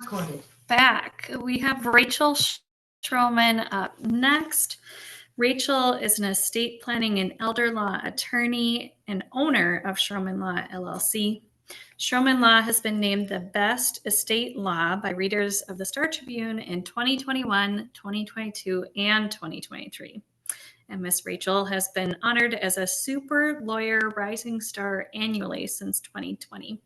Recorded. Back. We have RachelSchromen up next. Rachel is an estate planning and elder law attorney and owner of Schromen Law LLC. Schromen Law has been named the best estate law by readers of the Star Tribune in 2021, 2022, and 2023. And Miss Rachel has been honored as a Super Lawyer Rising Star annually since 2020.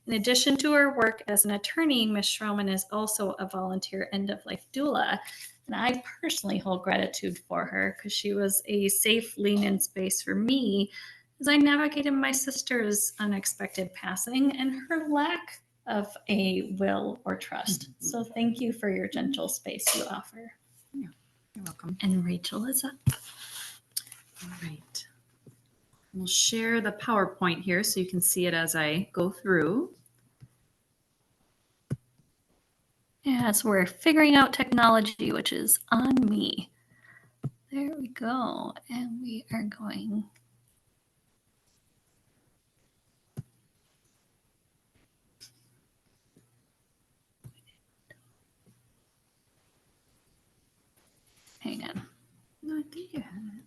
In addition to her work as an attorney, Ms. Schromen is also a volunteer end-of-life doula, and I personally hold gratitude for her because she was a safe lean-in space for me as I navigated my sister's unexpected passing and her lack of a will or trust. So thank you for your gentle space you offer. Yeah, you're welcome. And Rachel is up. All right. We'll share the PowerPoint here so you can see it as I go through. As we're figuring out technology, which is on me. There we go. And we are going. Hang on. No, I think you had it.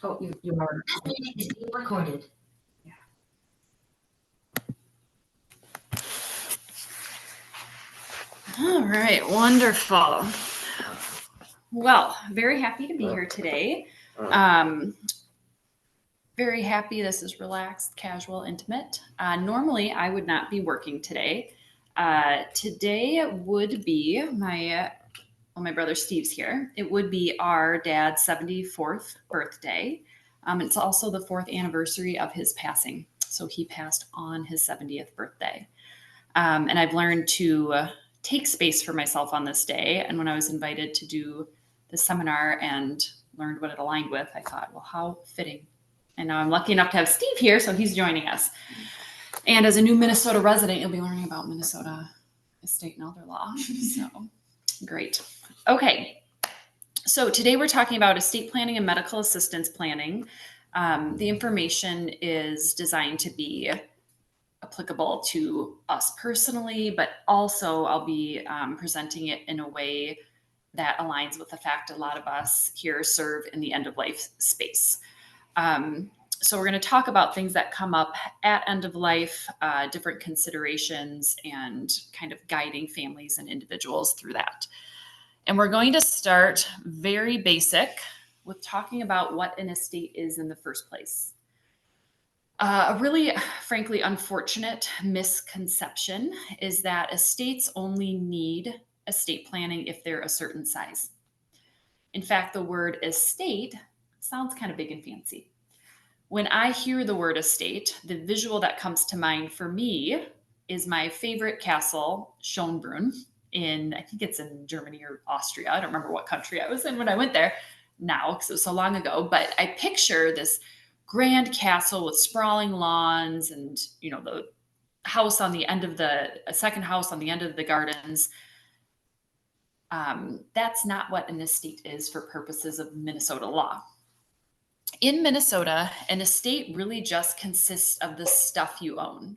Oh, you are. It's being recorded. All right, wonderful. Well, very happy to be here today. Very happy. This is relaxed, casual, intimate. Normally, I would not be working today. Today would be my brother Steve's here. It would be our dad's 74th birthday. It's also the 4th anniversary of his passing. So he passed on his 70th birthday. And I've learned to take space for myself on this day. And when I was invited to do the seminar and learned what it aligned with, I thought, well, how fitting. And now I'm lucky enough to have Steve here, so he's joining us. And as a new Minnesota resident, you'll be learning about Minnesota estate and elder law. So great. Okay. So today we're talking about estate planning and medical assistance planning. The information is designed to be applicable to us personally, but also I'll be presenting it in a way that aligns with the fact a lot of us here serve in the end-of-life space. So we're going to talk about things that come up at end of life, different considerations, and kind of guiding families and individuals through that. And we're going to start very basic with talking about what an estate is in the first place. A really, frankly, unfortunate misconception is that estates only need estate planning if they're a certain size. In fact, the word estate sounds kind of big and fancy. When I hear the word estate, the visual that comes to mind for me is my favorite castle, Schönbrunn, I think it's in Germany or Austria. I don't remember what country I was in when I went there now because it was so long ago. But I picture this grand castle with sprawling lawns and, the house on the end of a second house on the end of the gardens. That's not what an estate is for purposes of Minnesota law. In Minnesota, an estate really just consists of the stuff you own.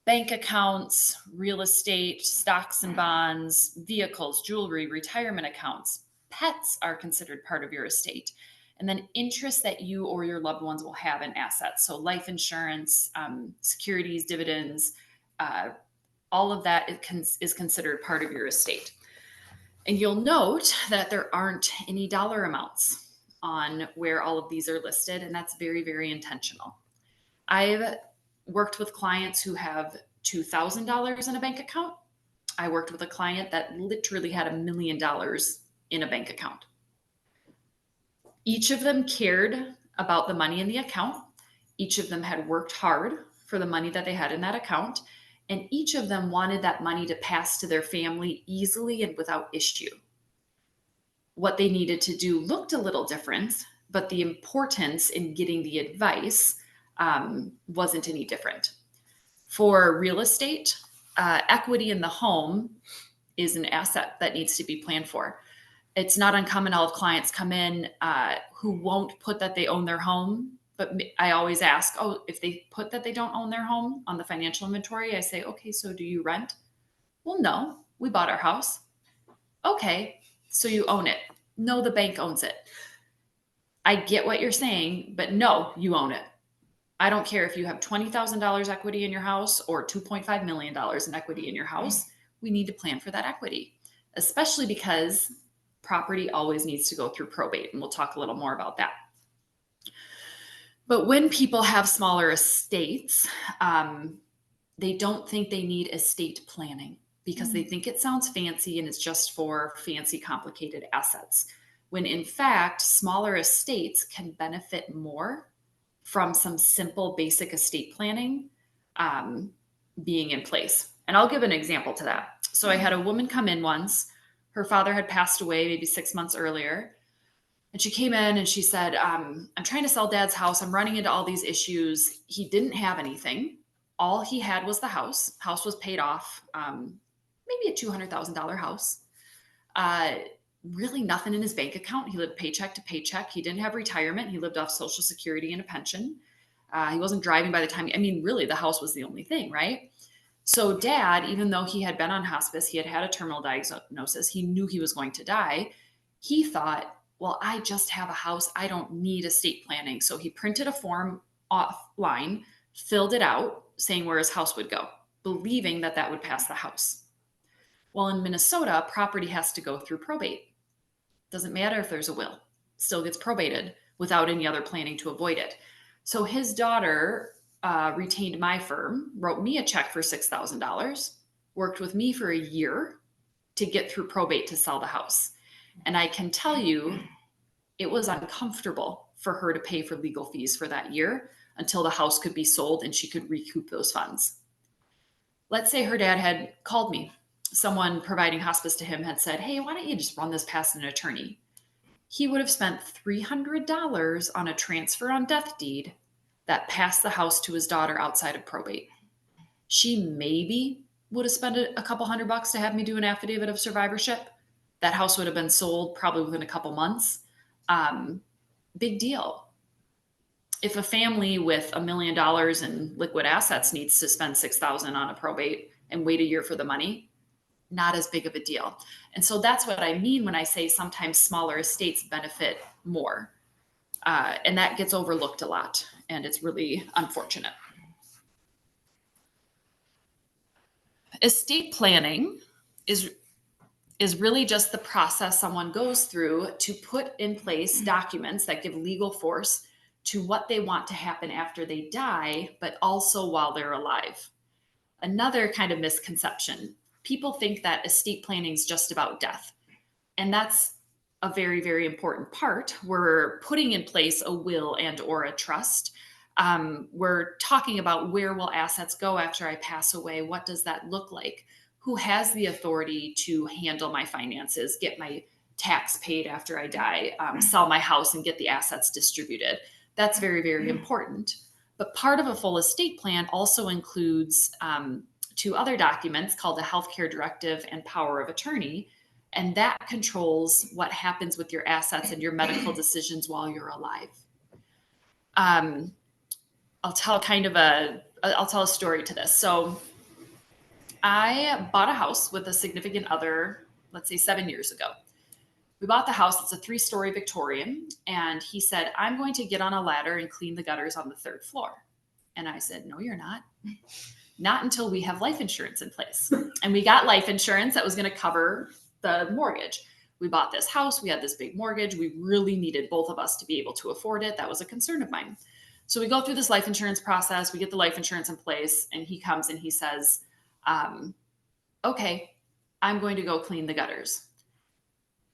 Bank accounts, real estate, stocks and bonds, vehicles, jewelry, retirement accounts. Pets are considered part of your estate. And then interest that you or your loved ones will have in assets. So life insurance, securities, dividends, all of that is considered part of your estate. And you'll note that there aren't any dollar amounts on where all of these are listed. And that's very, very intentional. I've worked with clients who have $2,000 in a bank account. I worked with a client that literally had $1 million in a bank account. Each of them cared about the money in the account. Each of them had worked hard for the money that they had in that account. And each of them wanted that money to pass to their family easily and without issue. What they needed to do looked a little different, but the importance in getting the advice wasn't any different. For real estate, equity in the home is an asset that needs to be planned for. It's not uncommon. I'll have clients come in who won't put that they own their home, but I always ask, if they put that they don't own their home on the financial inventory, I say, okay, so do you rent? Well, no, we bought our house. Okay, so you own it. No, the bank owns it. I get what you're saying, but no, you own it. I don't care if you have $20,000 equity in your house or $2.5 million in equity in your house. We need to plan for that equity, especially because property always needs to go through probate. And we'll talk a little more about that. But when people have smaller estates, they don't think they need estate planning because they think it sounds fancy and it's just for fancy, complicated assets. When in fact, smaller estates can benefit more from some simple, basic estate planning being in place. And I'll give an example to that. So I had a woman come in once. Her father had passed away maybe 6 months earlier. And she came in and she said, I'm trying to sell Dad's house. I'm running into all these issues. He didn't have anything. All he had was the house. House was paid off, maybe a $200,000 house. Really nothing in his bank account. He lived paycheck to paycheck. He didn't have retirement. He lived off Social Security and a pension. He wasn't driving by the time. I mean, really, the house was the only thing, right? So Dad, even though he had been on hospice, he had had a terminal diagnosis. He knew he was going to die. He thought, well, I just have a house. I don't need estate planning. So he printed a form offline, filled it out, saying where his house would go, believing that that would pass the house. Well, in Minnesota, property has to go through probate. Doesn't matter if there's a will, still gets probated without any other planning to avoid it. So his daughter retained my firm, wrote me a check for $6,000, worked with me for a year to get through probate to sell the house. And I can tell you, it was uncomfortable for her to pay for legal fees for that year until the house could be sold and she could recoup those funds. Let's say her dad had called me. Someone providing hospice to him had said, hey, why don't you just run this past an attorney? He would have spent $300 on a transfer on death deed that passed the house to his daughter outside of probate. She maybe would have spent a couple $100 to have me do an affidavit of survivorship. That house would have been sold probably within a couple months. Big deal. If a family with $1 million in liquid assets needs to spend $6,000 on a probate and wait a year for the money, not as big of a deal. And so that's what I mean when I say sometimes smaller estates benefit more. And that gets overlooked a lot. And it's really unfortunate. Estate planning is really just the process someone goes through to put in place documents that give legal force to what they want to happen after they die, but also while they're alive. Another kind of misconception. People think that estate planning is just about death. And that's a very, very important part. We're putting in place a will and or a trust. We're talking about where will assets go after I pass away? What does that look like? Who has the authority to handle my finances, get my tax paid after I die, sell my house and get the assets distributed? That's very, very important. But part of a full estate plan also includes 2 other documents called a healthcare directive and power of attorney. And that controls what happens with your assets and your medical decisions while you're alive. I'll tell a story to this. So I bought a house with a significant other, let's say 7 years ago. We bought the house. It's a 3-story Victorian. And he said, I'm going to get on a ladder and clean the gutters on the 3rd floor. And I said, no, you're not. Not until we have life insurance in place. And we got life insurance that was going to cover the mortgage. We bought this house. We had this big mortgage. We really needed both of us to be able to afford it. That was a concern of mine. So we go through this life insurance process. We get the life insurance in place. And he comes and he says, okay, I'm going to go clean the gutters.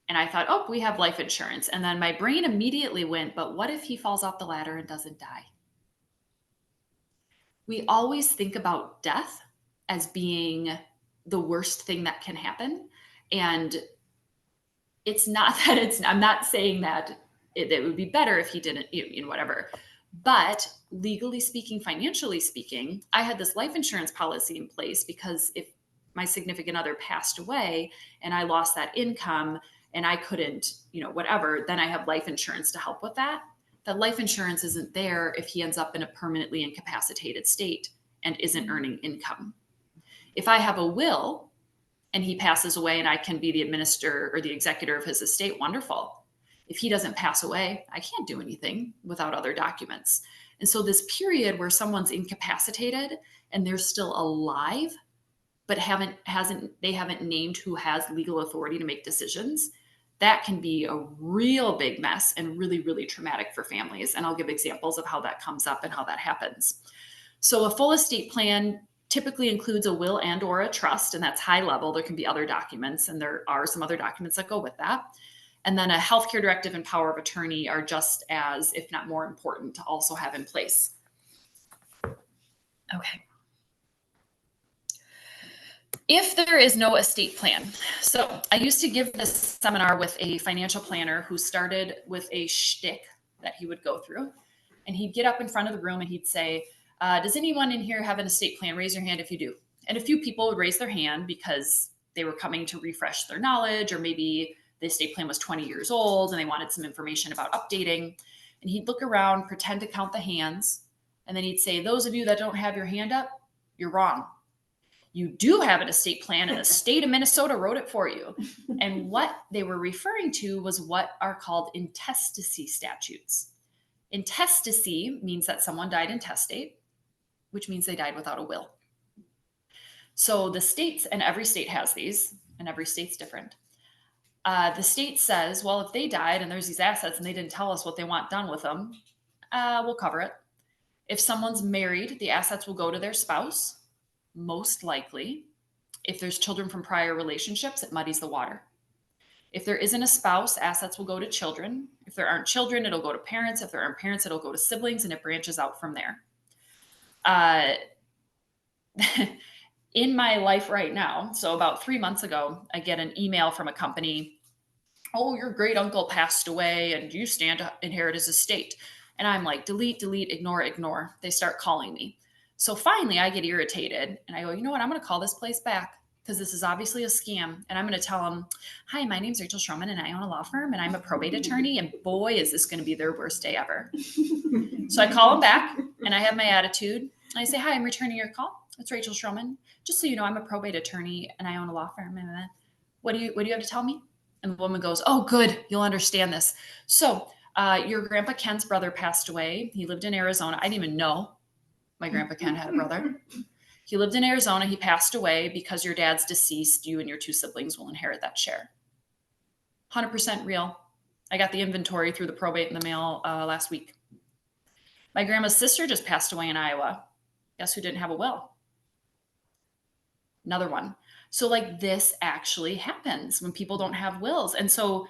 And I thought, oh, we have life insurance. And then my brain immediately went, but what if he falls off the ladder and doesn't die? We always think about death as being the worst thing that can happen. And it's not that I'm not saying that it would be better if he didn't, whatever. But legally speaking, financially speaking, I had this life insurance policy in place because if my significant other passed away and I lost that income and I couldn't, whatever, then I have life insurance to help with that. That life insurance isn't there if he ends up in a permanently incapacitated state and isn't earning income. If I have a will and he passes away and I can be the administrator or the executor of his estate, wonderful. If he doesn't pass away, I can't do anything without other documents. And so this period where someone's incapacitated and they're still alive, but they haven't named who has legal authority to make decisions, that can be a real big mess and really, really traumatic for families. And I'll give examples of how that comes up and how that happens. So a full estate plan typically includes a will and or a trust, and that's high level. There can be other documents, and there are some other documents that go with that. And then a healthcare directive and power of attorney are just as, if not more important, to also have in place. Okay. If there is no estate plan. So I used to give this seminar with a financial planner who started with a shtick that he would go through. And he'd get up in front of the room and he'd say, does anyone in here have an estate plan? Raise your hand if you do. And a few people would raise their hand because they were coming to refresh their knowledge, or maybe the estate plan was 20 years old and they wanted some information about updating. And he'd look around, pretend to count the hands. And then he'd say, those of you that don't have your hand up, you're wrong. You do have an estate plan, and the state of Minnesota wrote it for you. And what they were referring to was what are called intestacy statutes. Intestacy means that someone died intestate, which means they died without a will. So the states, and every state has these, and every state's different. The state says, well, if they died and there's these assets and they didn't tell us what they want done with them, we'll cover it. If someone's married, the assets will go to their spouse. Most likely. If there's children from prior relationships, it muddies the water. If there isn't a spouse, assets will go to children. If there aren't children, it'll go to parents. If there aren't parents, it'll go to siblings, and it branches out from there. In my life right now, so about 3 months ago, I get an email from a company. Oh, your great uncle passed away and you stand to inherit his estate. And I'm like, delete, ignore. They start calling me. So finally I get irritated and I go, you know what? I'm going to call this place back because this is obviously a scam. And I'm going to tell them, hi, my name's RachelSchromen and I own a law firm and I'm a probate attorney. And boy, is this going to be their worst day ever. So I call them back and I have my attitude. I say, hi, I'm returning your call. It's RachelSchromen. Just so you know, I'm a probate attorney and I own a law firm. And what do you have to tell me? And the woman goes, oh, good. You'll understand this. So your grandpa Ken's brother passed away. He lived in Arizona. I didn't even know my grandpa Ken had a brother. He lived in Arizona. He passed away. Because your dad's deceased, you and your 2 siblings will inherit that share. 100% real. I got the inventory through the probate in the mail last week. My grandma's sister just passed away in Iowa. Guess who didn't have a will? Another one. So like this actually happens when people don't have wills. And so,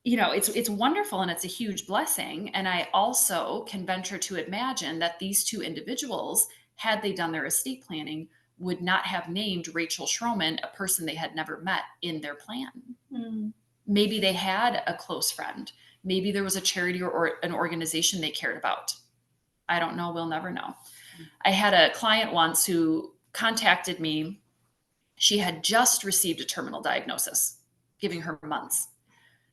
you know, it's wonderful and it's a huge blessing. And I also can venture to imagine that these 2 individuals, had they done their estate planning, would not have named RachelSchromen, a person they had never met, in their plan. Mm. Maybe they had a close friend. Maybe there was a charity or an organization they cared about. I don't know. We'll never know. I had a client once who contacted me. She had just received a terminal diagnosis, giving her months.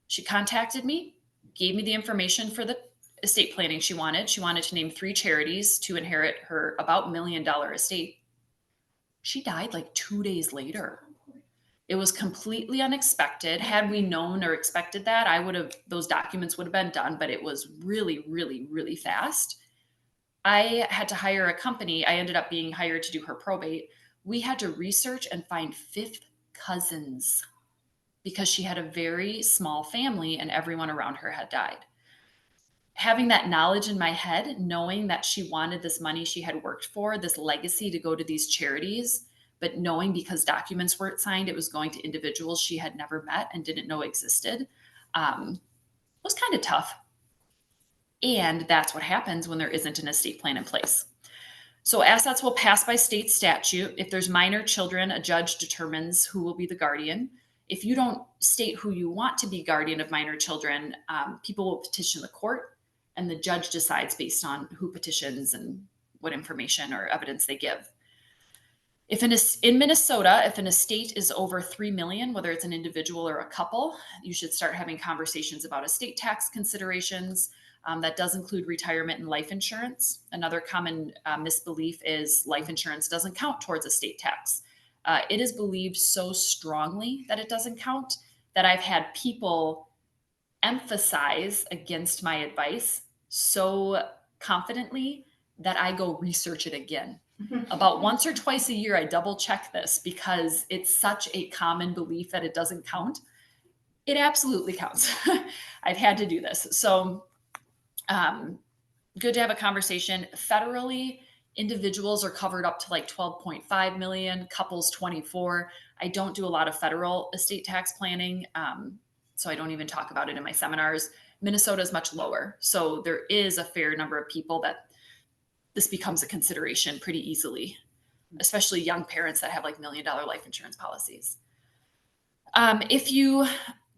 She contacted me, gave me the information for the estate planning she wanted. She wanted to name 3 charities to inherit her about $1 million estate. She died like 2 days later. It was completely unexpected. Had we known or expected that, those documents would have been done, but it was really, really, really fast. I had to hire a company. I ended up being hired to do her probate. We had to research and find 5th cousins because she had a very small family and everyone around her had died. Having that knowledge in my head, knowing that she wanted this money she had worked for, this legacy to go to these charities, but knowing because documents weren't signed, it was going to individuals she had never met and didn't know existed, was kind of tough. And that's what happens when there isn't an estate plan in place. So assets will pass by state statute. If there's minor children, a judge determines who will be the guardian. If you don't state who you want to be guardian of minor children, people will petition the court, and the judge decides based on who petitions and what information or evidence they give. In Minnesota, if an estate is over 3 million, whether it's an individual or a couple, you should start having conversations about estate tax considerations. That does include retirement and life insurance. Another common misbelief is life insurance doesn't count towards estate tax. It is believed so strongly that it doesn't count that I've had people emphasize against my advice so confidently that I go research it again. About once or twice a year, I double check this because it's such a common belief that it doesn't count. It absolutely counts. I've had to do this. So good to have a conversation. Federally, individuals are covered up to like 12.5 million, couples 24. I don't do a lot of federal estate tax planning. So I don't even talk about it in my seminars. Minnesota is much lower. So there is a fair number of people that this becomes a consideration pretty easily, especially young parents that have like $1 million life insurance policies. If you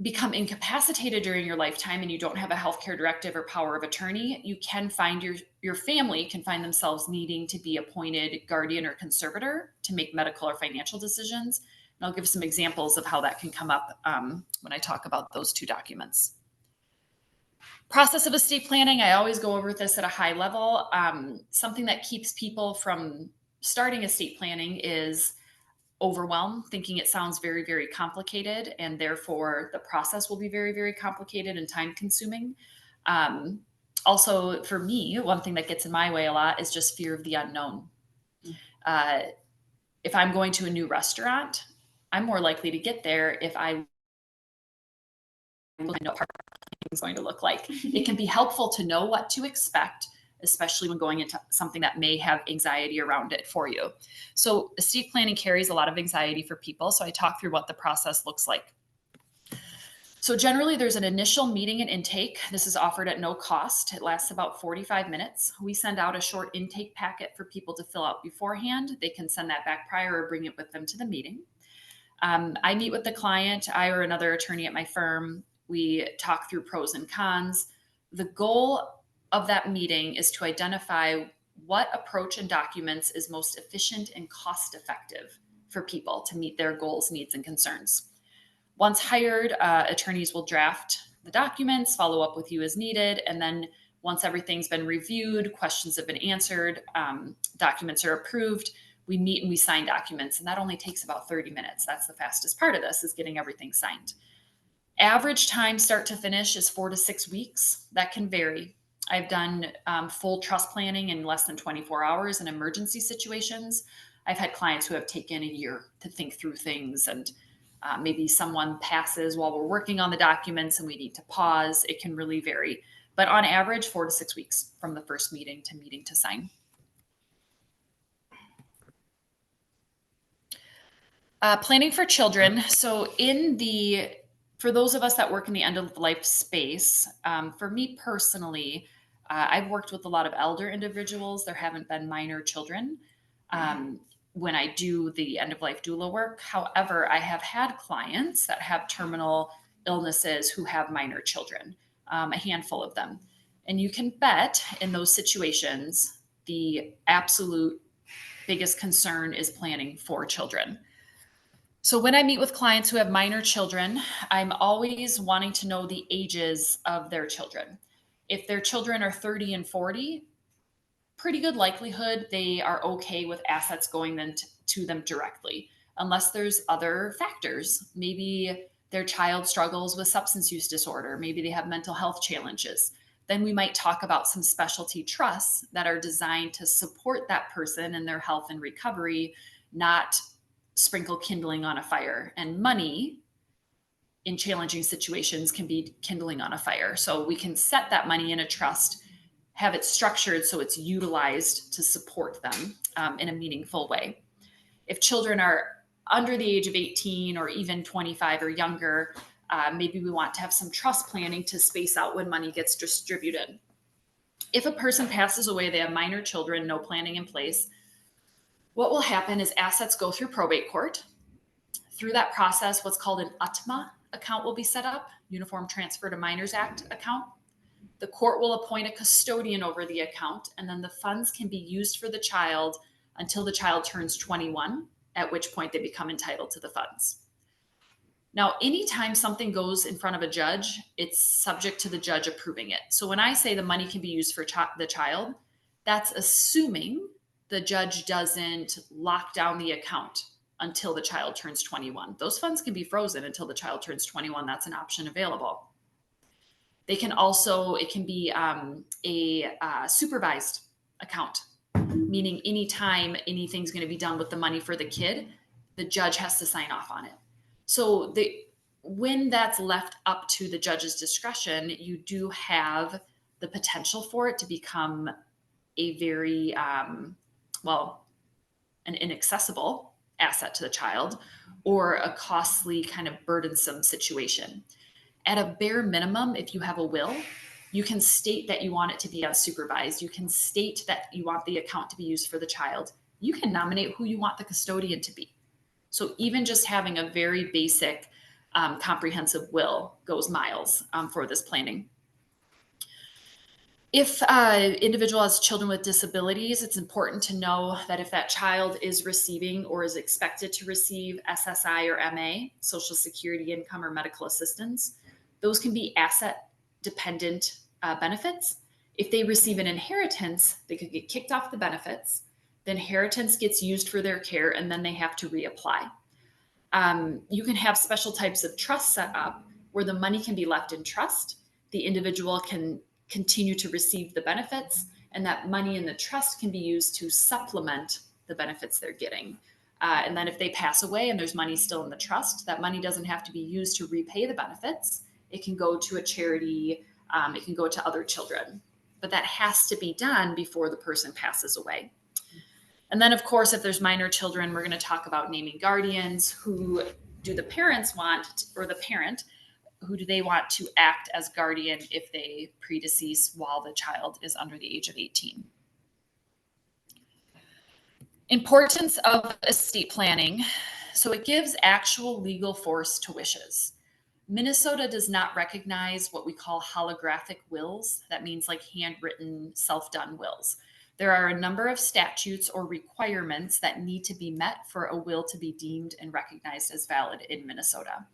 become incapacitated during your lifetime and you don't have a healthcare directive or power of attorney, you can find your family can find themselves needing to be appointed guardian or conservator to make medical or financial decisions. And I'll give some examples of how that can come up when I talk about those two documents. Process of estate planning, I always go over this at a high level. Something that keeps people from starting estate planning is overwhelm, thinking it sounds very, very complicated, and therefore the process will be very, very complicated and time consuming. Also, for me, one thing that gets in my way a lot is just fear of the unknown. If I'm going to a new restaurant, I'm more likely to get there if I know what parking is going to look like. It can be helpful to know what to expect, especially when going into something that may have anxiety around it for you. So estate planning carries a lot of anxiety for people. So I talk through what the process looks like. So generally there's an initial meeting and intake. This is offered at no cost. It lasts about 45 minutes. We send out a short intake packet for people to fill out beforehand. They can send that back prior or bring it with them to the meeting. I meet with the client, I or another attorney at my firm. We talk through pros and cons. The goal of that meeting is to identify what approach and documents is most efficient and cost effective for people to meet their goals, needs, and concerns. Once hired, attorneys will draft the documents, follow up with you as needed, and then once everything's been reviewed, questions have been answered, documents are approved, we meet and we sign documents, and that only takes about 30 minutes. That's the fastest part of this, is getting everything signed. Average time start to finish is 4 to 6 weeks. That can vary. I've done full trust planning in less than 24 hours in emergency situations. I've had clients who have taken a year to think through things, and maybe someone passes while we're working on the documents and we need to pause. It can really vary. But on average, 4 to 6 weeks from the first meeting to sign. Planning for children. So for those of us that work in the end of life space, for me personally, I've worked with a lot of elder individuals. There haven't been minor children when I do the end of life doula work. However, I have had clients that have terminal illnesses who have minor children, a handful of them. And you can bet in those situations, the absolute biggest concern is planning for children. So when I meet with clients who have minor children, I'm always wanting to know the ages of their children. If their children are 30 and 40, pretty good likelihood they are okay with assets going then to them directly, unless there's other factors. Maybe their child struggles with substance use disorder. Maybe they have mental health challenges. Then we might talk about some specialty trusts that are designed to support that person in their health and recovery, not sprinkle kindling on a fire. And money in challenging situations can be kindling on a fire. So we can set that money in a trust, have it structured so it's utilized to support them in a meaningful way. If children are under the age of 18 or even 25 or younger, maybe we want to have some trust planning to space out when money gets distributed. If a person passes away, they have minor children, no planning in place, what will happen is assets go through probate court. Through that process, what's called an UTMA account will be set up, Uniform Transfer to Minors Act account. The court will appoint a custodian over the account, and then the funds can be used for the child until the child turns 21, at which point they become entitled to the funds. Now, anytime something goes in front of a judge, it's subject to the judge approving it. So when I say the money can be used for the child, that's assuming the judge doesn't lock down the account until the child turns 21. Those funds can be frozen until the child turns 21. That's an option available. They can also, it can be a supervised account, meaning anytime anything's going to be done with the money for the kid, the judge has to sign off on it. So when that's left up to the judge's discretion, you do have the potential for it to become a very, an inaccessible asset to the child, or a costly kind of burdensome situation. At a bare minimum, if you have a will, you can state that you want it to be unsupervised. You can state that you want the account to be used for the child. You can nominate who you want the custodian to be. So even just having a very basic, comprehensive will goes miles for this planning. If individual has children with disabilities, it's important to know that if that child is receiving or is expected to receive SSI or MA, Social Security income or medical assistance, those can be asset dependent benefits. If they receive an inheritance, they could get kicked off the benefits. The inheritance gets used for their care, and then they have to reapply. You can have special types of trusts set up where the money can be left in trust. The individual can continue to receive the benefits, and that money in the trust can be used to supplement the benefits they're getting. And then if they pass away and there's money still in the trust, that money doesn't have to be used to repay the benefits. It can go to a charity. It can go to other children. But that has to be done before the person passes away. And then, of course, if there's minor children, we're going to talk about naming guardians. Who do the parents want, or the parent, who do they want to act as guardian if they predecease while the child is under the age of 18? Importance of estate planning. So it gives actual legal force to wishes. Minnesota does not recognize what we call holographic wills. That means like handwritten, self-done wills. There are a number of statutes or requirements that need to be met for a will to be deemed and recognized as valid in Minnesota.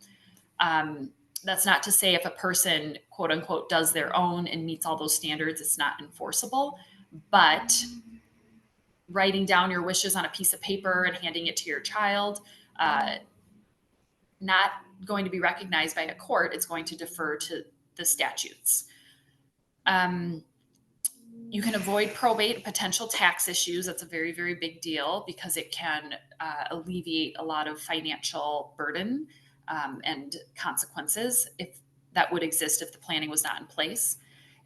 That's not to say if a person, quote unquote, does their own and meets all those standards, it's not enforceable. But writing down your wishes on a piece of paper and handing it to your child, not going to be recognized by a court. It's going to defer to the statutes. You can avoid probate, potential tax issues. That's a very, very big deal because it can alleviate a lot of financial burden and consequences if that would exist if the planning was not in place.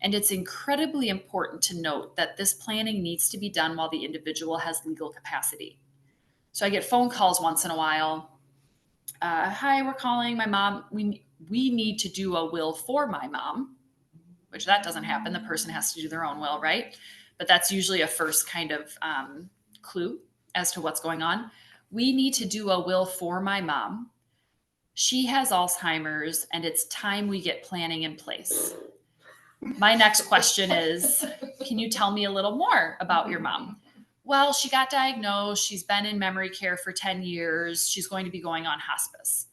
And it's incredibly important to note that this planning needs to be done while the individual has legal capacity. So I get phone calls once in a while. Hi, we're calling my mom. We need to do a will for my mom, which that doesn't happen. The person has to do their own will, right? But that's usually a first kind of clue as to what's going on. We need to do a will for my mom. She has Alzheimer's, and it's time we get planning in place. My next question is, can you tell me a little more about your mom? Well, she got diagnosed. She's been in memory care for 10 years. She's going to be going on hospice.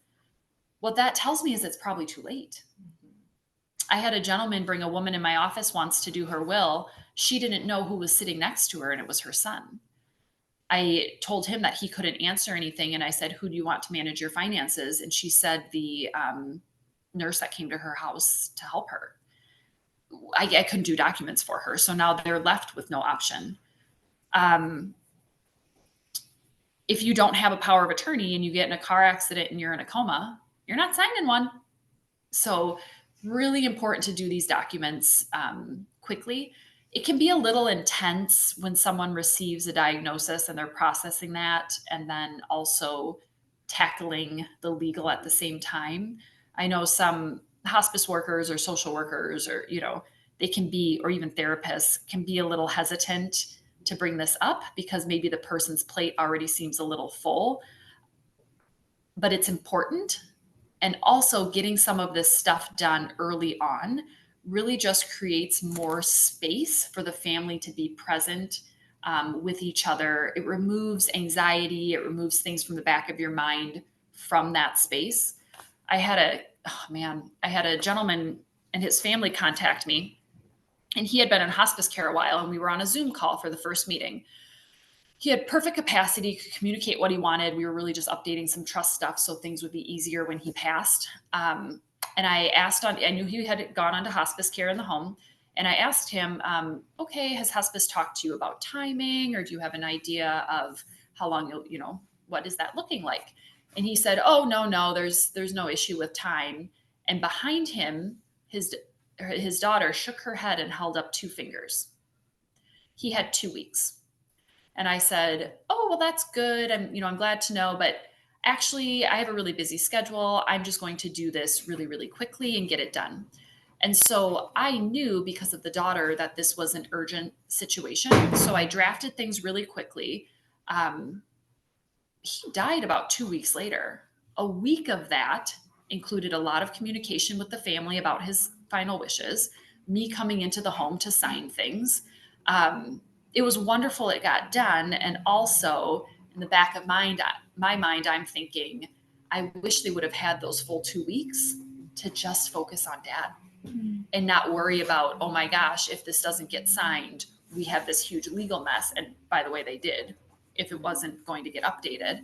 What that tells me is it's probably too late. I had a gentleman bring a woman in my office once to do her will. She didn't know who was sitting next to her, and it was her son. I told him that he couldn't answer anything, and I said, who do you want to manage your finances? And she said the nurse that came to her house to help her. I couldn't do documents for her, so now they're left with no option. If you don't have a power of attorney and you get in a car accident and you're in a coma, you're not signing one. So really important to do these documents quickly. It can be a little intense when someone receives a diagnosis and they're processing that and then also tackling the legal at the same time. I know some hospice workers or social workers or, they can be, or even therapists can be a little hesitant to bring this up because maybe the person's plate already seems a little full, but it's important. And also getting some of this stuff done early on really just creates more space for the family to be present with each other. It removes anxiety. It removes things from the back of your mind from that space. I had a gentleman and his family contact me, and he had been in hospice care a while, and we were on a Zoom call for the first meeting. he had perfect capacity, could communicate what he wanted. We were really just updating some trust stuff so things would be easier when he passed. And I knew he had gone on to hospice care in the home. And I asked him, okay, has hospice talked to you about timing, or do you have an idea of how long what is that looking like? And he said, oh, no, there's no issue with time. And behind him, his daughter shook her head and held up 2 fingers. He had 2 weeks. And I said, oh, well, that's good. I'm glad to know, but actually I have a really busy schedule. I'm just going to do this really, really quickly and get it done. And so I knew, because of the daughter, that this was an urgent situation. So I drafted things really quickly. He died about 2 weeks later. A week of that included a lot of communication with the family about his final wishes, me coming into the home to sign things. It was wonderful it got done. And also, in the back of my mind, I'm thinking, I wish they would have had those full 2 weeks to just focus on Dad and not worry about, oh my gosh, if this doesn't get signed, we have this huge legal mess. And by the way, they did, if it wasn't going to get updated.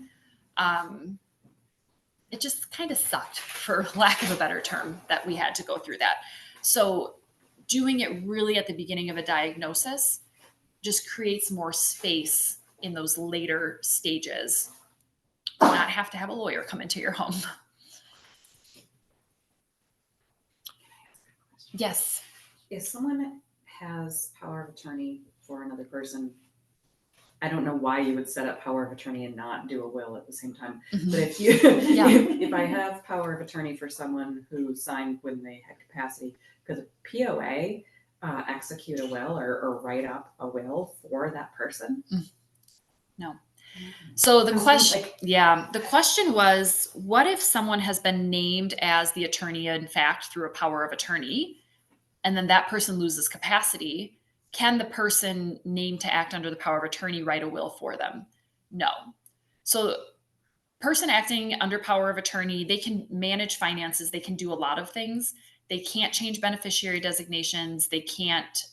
It just kind of sucked, for lack of a better term, that we had to go through that. So doing it really at the beginning of a diagnosis just creates more space in those later stages to not have to have a lawyer come into your home. Yes. If someone has power of attorney for another person, I don't know why you would set up power of attorney and not do a will at the same time. Mm-hmm. But if I have power of attorney for someone who signed when they had capacity, because a POA execute a will or write up a will for that person? No. So the question was, what if someone has been named as the attorney, in fact, through a power of attorney, and then that person loses capacity? Can the person named to act under the power of attorney write a will for them? No. So person acting under power of attorney, they can manage finances. They can do a lot of things. They can't change beneficiary designations. They can't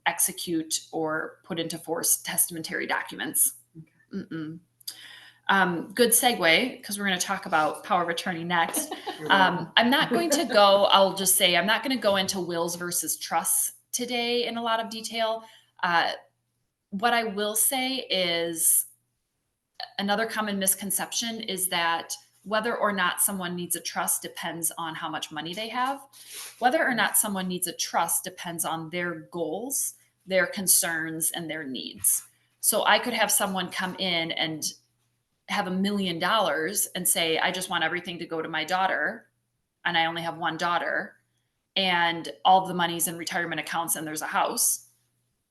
execute or put into force testamentary documents. Good segue, because we're going to talk about power of attorney next. I'm not going to go, I'll just say, I'm not going to go into wills versus trusts today in a lot of detail. What I will say is, another common misconception is that whether or not someone needs a trust depends on how much money they have. Whether or not someone needs a trust depends on their goals, their concerns, and their needs. So I could have someone come in and have $1 million and say, I just want everything to go to my daughter, and I only have one daughter, and all of the money's in retirement accounts, and there's a house.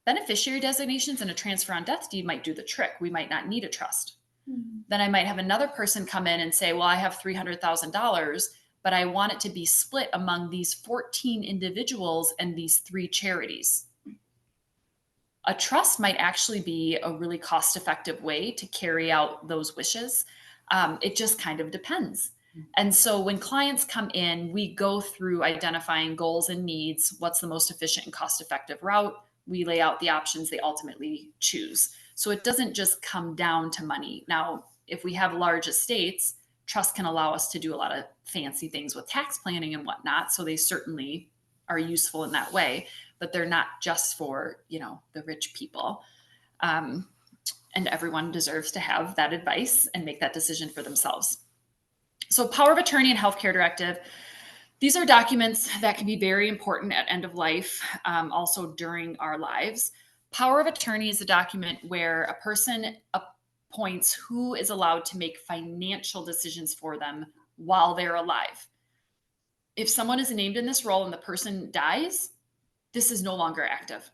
Beneficiary designations and a transfer on death deed might do the trick. We might not need a trust. Mm-hmm. Then I might have another person come in and say, well, I have $300,000, but I want it to be split among these 14 individuals and these 3 charities. A trust might actually be a really cost-effective way to carry out those wishes. It just kind of depends. And so when clients come in, we go through identifying goals and needs, what's the most efficient and cost-effective route. We lay out the options they ultimately choose. So it doesn't just come down to money. Now, if we have large estates, trust can allow us to do a lot of fancy things with tax planning and whatnot. So they certainly are useful in that way, but they're not just for, the rich people. And everyone deserves to have that advice and make that decision for themselves. So power of attorney and healthcare directive, these are documents that can be very important at end of life, also during our lives. Power of attorney is a document where a person appoints who is allowed to make financial decisions for them while they're alive. If someone is named in this role and the person dies, this is no longer active.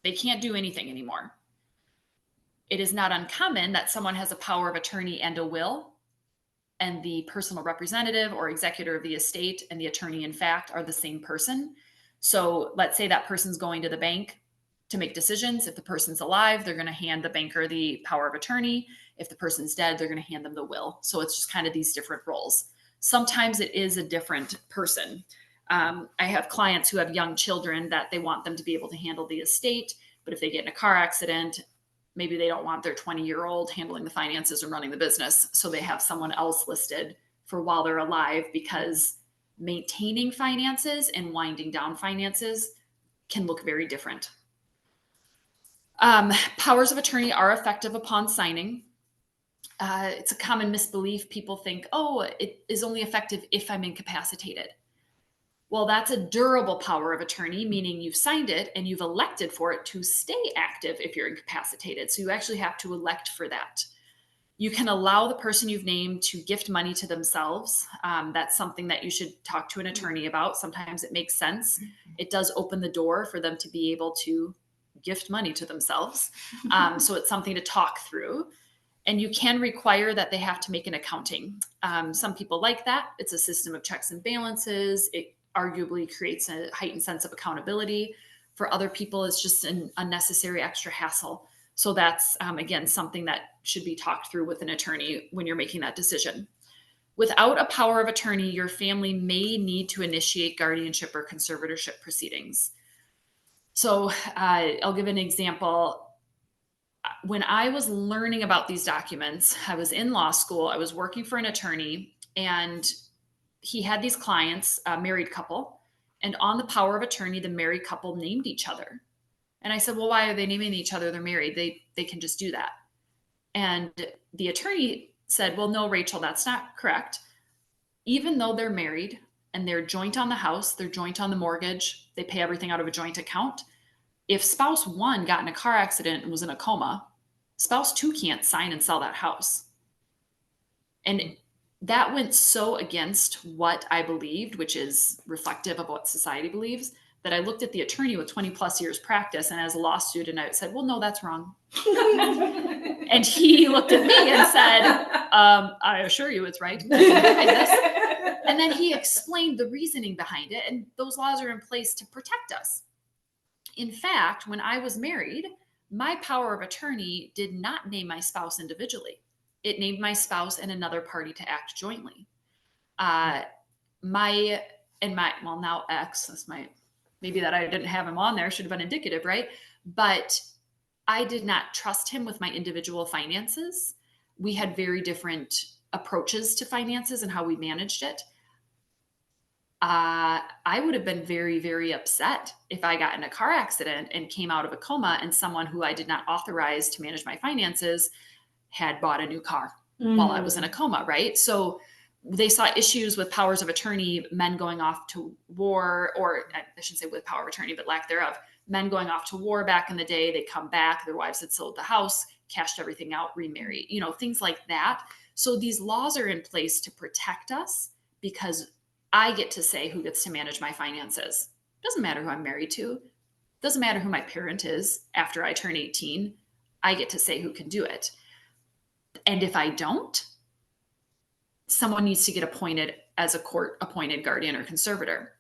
They can't do anything anymore. It is not uncommon that someone has a power of attorney and a will, and the personal representative or executor of the estate and the attorney, in fact, are the same person. So let's say that person's going to the bank to make decisions. If the person's alive, they're going to hand the banker the power of attorney. If the person's dead, they're going to hand them the will. So it's just kind of these different roles. Sometimes it is a different person. I have clients who have young children that they want them to be able to handle the estate, but if they get in a car accident, maybe they don't want their 20-year-old handling the finances and running the business. So they have someone else listed for while they're alive, because maintaining finances and winding down finances can look very different. Powers of attorney are effective upon signing. It's a common misbelief. People think, oh, it is only effective if I'm incapacitated. Well, that's a durable power of attorney, meaning you've signed it and you've elected for it to stay active if you're incapacitated. So you actually have to elect for that. You can allow the person you've named to gift money to themselves. That's something that you should talk to an attorney about. Sometimes it makes sense. It does open the door for them to be able to gift money to themselves. So it's something to talk through. And you can require that they have to make an accounting. Some people like that. It's a system of checks and balances. It arguably creates a heightened sense of accountability. For other people, it's just an unnecessary extra hassle. So that's, again, something that should be talked through with an attorney when you're making that decision. Without a power of attorney, your family may need to initiate guardianship or conservatorship proceedings. So I'll give an example. When I was learning about these documents, I was in law school, I was working for an attorney, and he had these clients, a married couple, and on the power of attorney, the married couple named each other. And I said, well, why are they naming each other? They're married. They can just do that. And the attorney said, well, no, Rachel, that's not correct. Even though they're married and they're joint on the house, they're joint on the mortgage, they pay everything out of a joint account. If spouse one got in a car accident and was in a coma, spouse two can't sign and sell that house. And that went so against what I believed, which is reflective of what society believes, that I looked at the attorney with 20 plus years practice. And as a law student, I said, well, no, that's wrong. And he looked at me and said, I assure you it's right. And then he explained the reasoning behind it. And those laws are in place to protect us. In fact, when I was married, my power of attorney did not name my spouse individually. It named my spouse and another party to act jointly. Now ex, that's maybe that I didn't have him on there, should have been indicative, right? But I did not trust him with my individual finances. We had very different approaches to finances and how we managed it. I would have been very, very upset if I got in a car accident and came out of a coma and someone who I did not authorize to manage my finances had bought a new car while I was in a coma, right? So they saw issues with powers of attorney, men going off to war, or I shouldn't say with power of attorney, but lack thereof, men going off to war back in the day. They come back, their wives had sold the house, cashed everything out, remarried, things like that. So these laws are in place to protect us because I get to say who gets to manage my finances. Doesn't matter who I'm married to. Doesn't matter who my parent is after I turn 18. I get to say who can do it. And if I don't, someone needs to get appointed as a court-appointed guardian or conservator.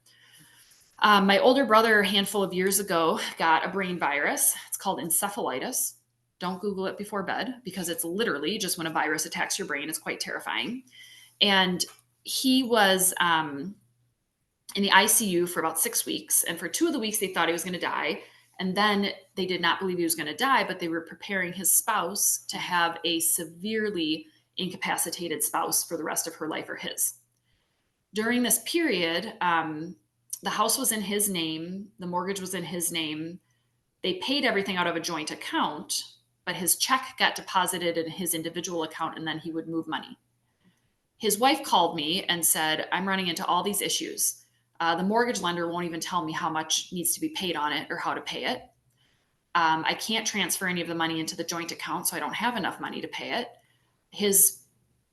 My older brother, a handful of years ago, got a brain virus. It's called encephalitis. Don't Google it before bed because it's literally just when a virus attacks your brain. It's quite terrifying. And he was in the ICU for about 6 weeks. And for 2 of the weeks, they thought he was going to die. And then they did not believe he was going to die, but they were preparing his spouse to have a severely incapacitated spouse for the rest of her life or his. During this period, the house was in his name. The mortgage was in his name. They paid everything out of a joint account, but his check got deposited in his individual account and then he would move money. His wife called me and said, I'm running into all these issues. The mortgage lender won't even tell me how much needs to be paid on it or how to pay it. I can't transfer any of the money into the joint account, so I don't have enough money to pay it. His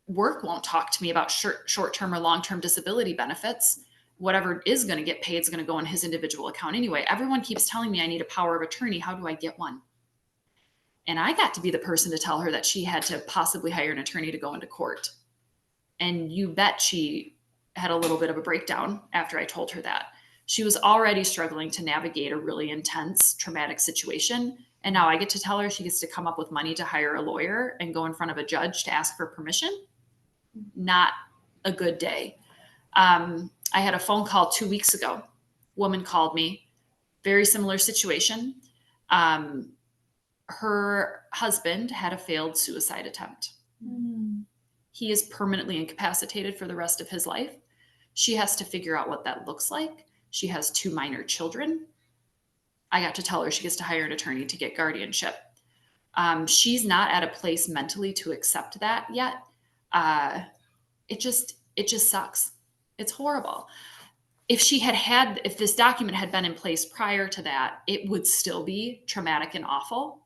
work won't talk to me about short-term or long-term disability benefits. Whatever is going to get paid is going to go in his individual account anyway. Everyone keeps telling me I need a power of attorney. How do I get one? And I got to be the person to tell her that she had to possibly hire an attorney to go into court. And you bet she had a little bit of a breakdown after I told her that. She was already struggling to navigate a really intense, traumatic situation. And now I get to tell her she gets to come up with money to hire a lawyer and go in front of a judge to ask for permission. Not a good day. I had a phone call 2 weeks ago. Woman called me, very similar situation. her husband had a failed suicide attempt. He is permanently incapacitated for the rest of his life. She has to figure out what that looks like. She has 2 minor children. I got to tell her she gets to hire an attorney to get guardianship. She's not at a place mentally to accept that yet. It just sucks. It's horrible. If this document had been in place prior to that, it would still be traumatic and awful.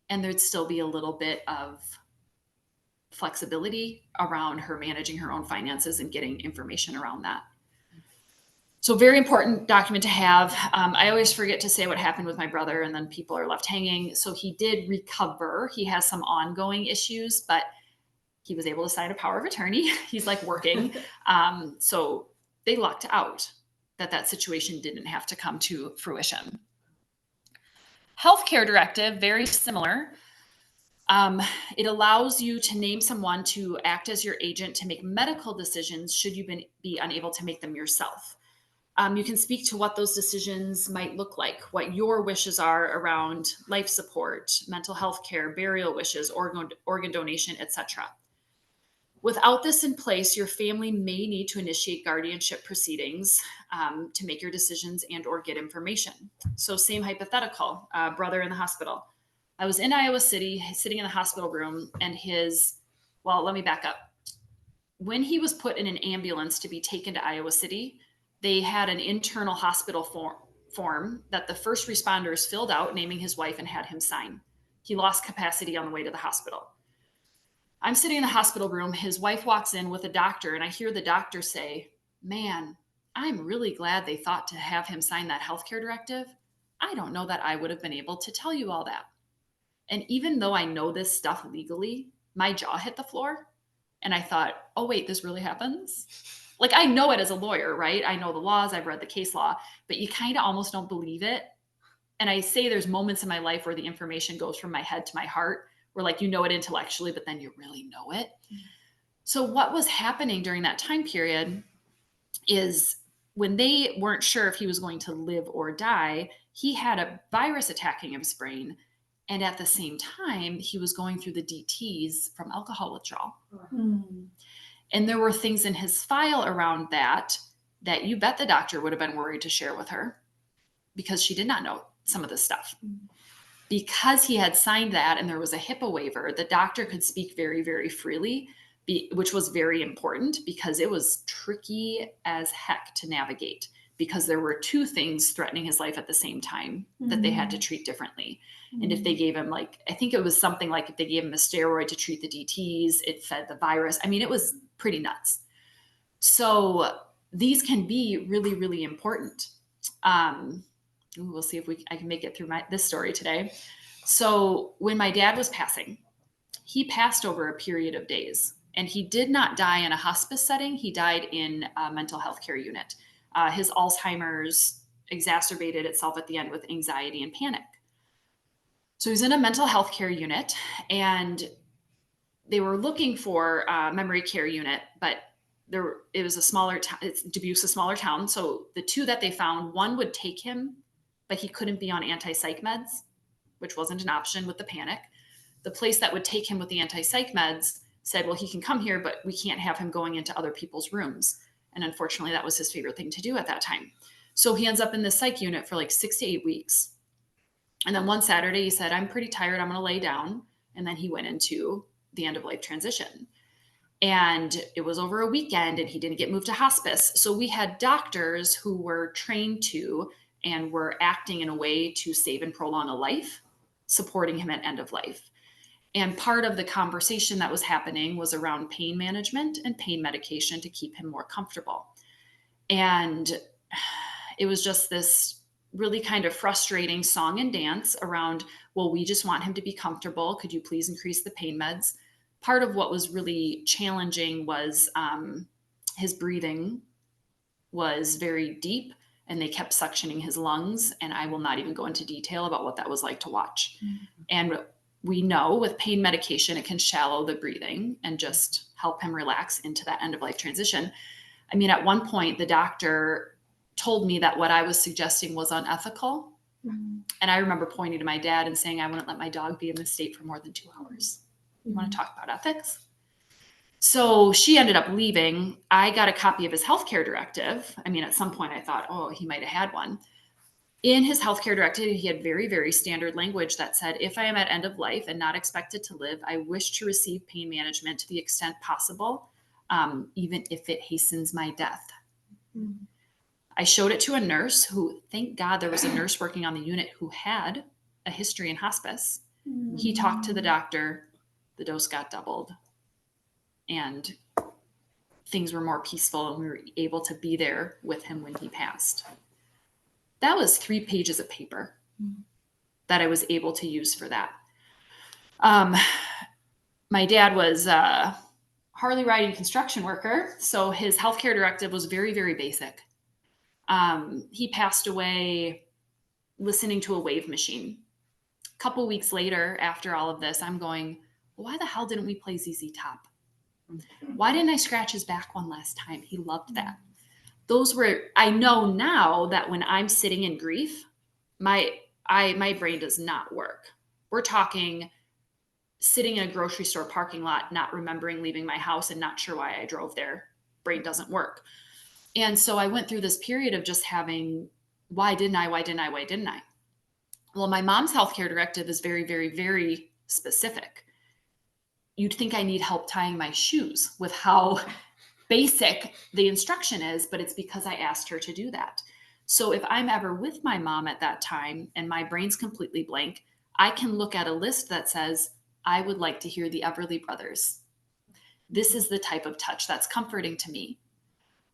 And there'd still be a little bit of flexibility around her managing her own finances and getting information around that. So very important document to have. I always forget to say what happened with my brother, and then people are left hanging. So he did recover. He has some ongoing issues, but he was able to sign a power of attorney. He's like working. So they lucked out that situation didn't have to come to fruition. Healthcare directive, very similar. It allows you to name someone to act as your agent to make medical decisions should you be unable to make them yourself. You can speak to what those decisions might look like, what your wishes are around life support, mental health care, burial wishes, organ donation, etc. Without this in place, your family may need to initiate guardianship proceedings to make your decisions and or get information. So same hypothetical, brother in the hospital. I was in Iowa City, sitting in the hospital room, and let me back up. When he was put in an ambulance to be taken to Iowa City, they had an internal hospital form that the first responders filled out, naming his wife, and had him sign. He lost capacity on the way to the hospital. I'm sitting in the hospital room. His wife walks in with a doctor, and I hear the doctor say, "Man, I'm really glad they thought to have him sign that healthcare directive. I don't know that I would have been able to tell you all that." And even though I know this stuff legally, my jaw hit the floor. And I thought, oh, wait, this really happens? Like, I know it as a lawyer, right? I know the laws, I've read the case law, but you kind of almost don't believe it. And I say there's moments in my life where the information goes from my head to my heart, where like, you know it intellectually, but then you really know it. So what was happening during that time period is when they weren't sure if he was going to live or die, he had a virus attacking his brain. And at the same time, he was going through the DTs from alcohol withdrawal. And there were things in his file around that you bet the doctor would have been worried to share with her, because she did not know some of this stuff. Because he had signed that and there was a HIPAA waiver, the doctor could speak very, very freely, which was very important because it was tricky as heck to navigate, because there were 2 things threatening his life at the same time that they had to treat differently. And if they gave him I think it was something like if they gave him a steroid to treat the DTs, it fed the virus. I mean, it was pretty nuts. So these can be really, really important. We'll see if I can make it through this story today. So when my dad was passing, he passed over a period of days, and he did not die in a hospice setting. He died in a mental health care unit. His Alzheimer's exacerbated itself at the end with anxiety and panic. So he's in a mental health care unit, and they were looking for a memory care unit, but it was a smaller town. Dubuque's a smaller town. So the 2 that they found, one would take him, but he couldn't be on anti-psych meds, which wasn't an option with the panic. The place that would take him with the anti-psych meds said, well, he can come here, but we can't have him going into other people's rooms. And unfortunately, that was his favorite thing to do at that time. So he ends up in the psych unit for like 6 to 8 weeks. And then one Saturday he said, I'm pretty tired, I'm going to lay down. And then he went into the end of life transition. And it was over a weekend, and he didn't get moved to hospice. So we had doctors who were trained to and were acting in a way to save and prolong a life, supporting him at end of life. And part of the conversation that was happening was around pain management and pain medication to keep him more comfortable. And it was just this really kind of frustrating song and dance around, well, we just want him to be comfortable. Could you please increase the pain meds? Part of what was really challenging was his breathing was very deep, and they kept suctioning his lungs. And I will not even go into detail about what that was like to watch. And we know with pain medication, it can shallow the breathing and just help him relax into that end of life transition. I mean, at one point, the doctor told me that what I was suggesting was unethical And I remember pointing to my dad and saying, I wouldn't let my dog be in this state for more than 2 hours. You want to talk about ethics? So she ended up leaving. I got a copy of his healthcare directive. I mean, at some point I thought, oh, he might have had one. In his healthcare directive, he had very, very standard language that said, if I am at end of life and not expected to live, I wish to receive pain management to the extent possible, even if it hastens my death. I showed it to a nurse who, thank God there was a nurse working on the unit who had a history in hospice. He talked to the doctor, the dose got doubled, and things were more peaceful, and we were able to be there with him when he passed. That was 3 pages of paper that I was able to use for that. My dad was a Harley riding construction worker, so his healthcare directive was very, very basic. He passed away listening to a wave machine. A couple weeks later, after all of this, I'm going, well, why the hell didn't we play ZZ Top? Why didn't I scratch his back one last time? He loved that. Those were, I know now that when I'm sitting in grief, my brain does not work. We're talking sitting in a grocery store parking lot, not remembering leaving my house and not sure why I drove there. Brain doesn't work. And so I went through this period of just having, why didn't I? Well, my mom's healthcare directive is very, very, very specific. You'd think I need help tying my shoes with how basic the instruction is, but it's because I asked her to do that. So if I'm ever with my mom at that time and my brain's completely blank, I can look at a list that says, I would like to hear the Everly Brothers. This is the type of touch that's comforting to me.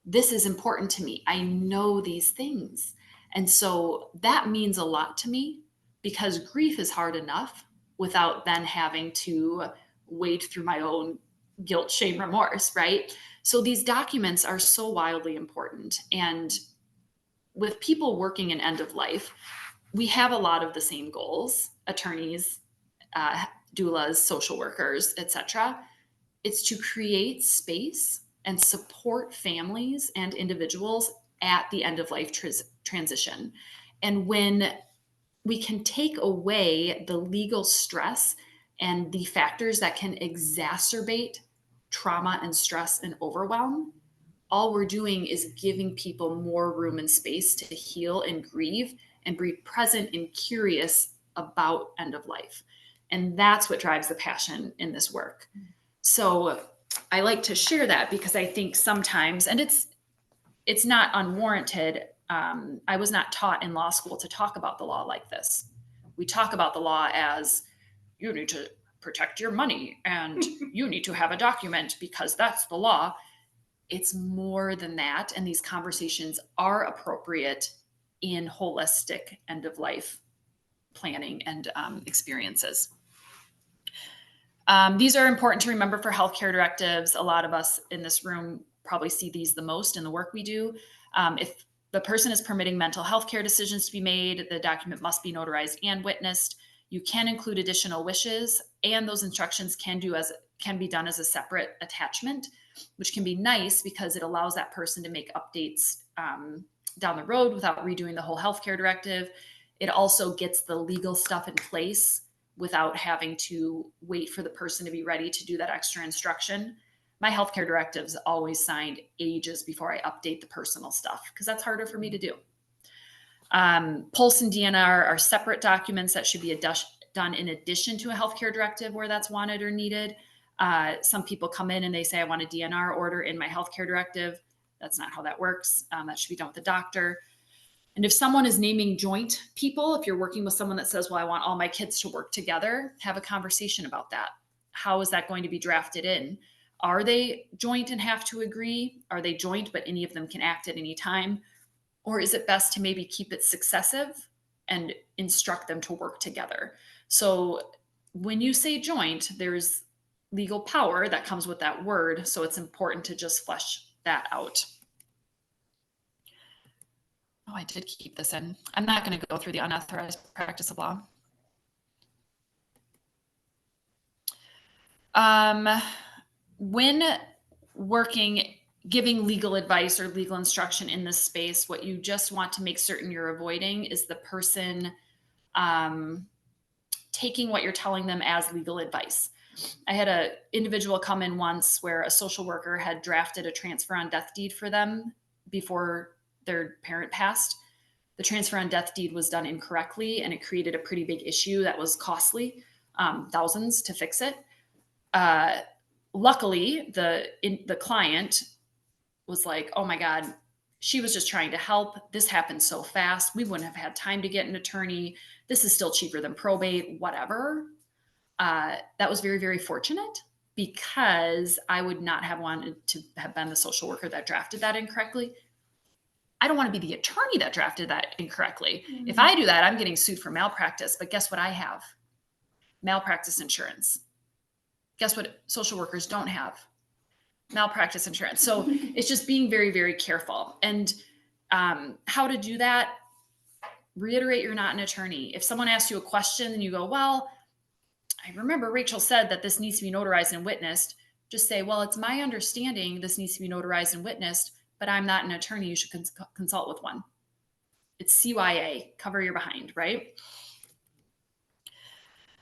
This is important to me. I know these things. And so that means a lot to me, because grief is hard enough without then having to wade through my own guilt, shame, remorse, right? So these documents are so wildly important. And with people working in end of life, we have a lot of the same goals: attorneys, doulas, social workers, etc. It's to create space and support families and individuals at the end of life transition. And when we can take away the legal stress and the factors that can exacerbate trauma and stress and overwhelm, all we're doing is giving people more room and space to heal and grieve and be present and curious about end of life. And that's what drives the passion in this work. So I like to share that because I think sometimes, and it's not unwarranted. I was not taught in law school to talk about the law like this. We talk about the law as, you need to protect your money and you need to have a document because that's the law. It's more than that. And these conversations are appropriate in holistic end of life planning and experiences. These are important to remember for healthcare directives. A lot of us in this room probably see these the most in the work we do. If the person is permitting mental health care decisions to be made, the document must be notarized and witnessed. You can include additional wishes, and those instructions can be done as a separate attachment, which can be nice because it allows that person to make updates down the road without redoing the whole healthcare directive. It also gets the legal stuff in place without having to wait for the person to be ready to do that extra instruction. My healthcare directives always signed ages before I update the personal stuff because that's harder for me to do. Pulse and DNR are separate documents that should be done in addition to a healthcare directive where that's wanted or needed. Some people come in and they say, I want a DNR order in my healthcare directive. That's not how that works. That should be done with the doctor. And if someone is naming joint people, if you're working with someone that says, well, I want all my kids to work together, have a conversation about that. How is that going to be drafted in? Are they joint and have to agree? Are they joint, but any of them can act at any time? Or is it best to maybe keep it successive and instruct them to work together? So when you say joint, there's legal power that comes with that word. So it's important to just flesh that out. Oh, I did keep this in. I'm not going to go through the unauthorized practice of law. When working giving legal advice or legal instruction in this space. What you just want to make certain you're avoiding is the person taking what you're telling them as legal advice. I had an individual come in once where a social worker had drafted a transfer on death deed for them before their parent passed. The transfer on death deed was done incorrectly, and it created a pretty big issue that was costly, thousands to fix it. Luckily, the client was like, oh my God, she was just trying to help. This happened so fast. We wouldn't have had time to get an attorney. This is still cheaper than probate, whatever. That was very, very fortunate, because I would not have wanted to have been the social worker that drafted that incorrectly. I don't want to be the attorney that drafted that incorrectly. Mm-hmm. If I do that, I'm getting sued for malpractice. But guess what I have? Malpractice insurance. Guess what social workers don't have? Malpractice insurance. So it's just being very, very careful. And how to do that, reiterate you're not an attorney. If someone asks you a question and you go, well, I remember Rachel said that this needs to be notarized and witnessed, just say, well, it's my understanding this needs to be notarized and witnessed, but I'm not an attorney. You should consult with one. It's CYA, cover your behind, right?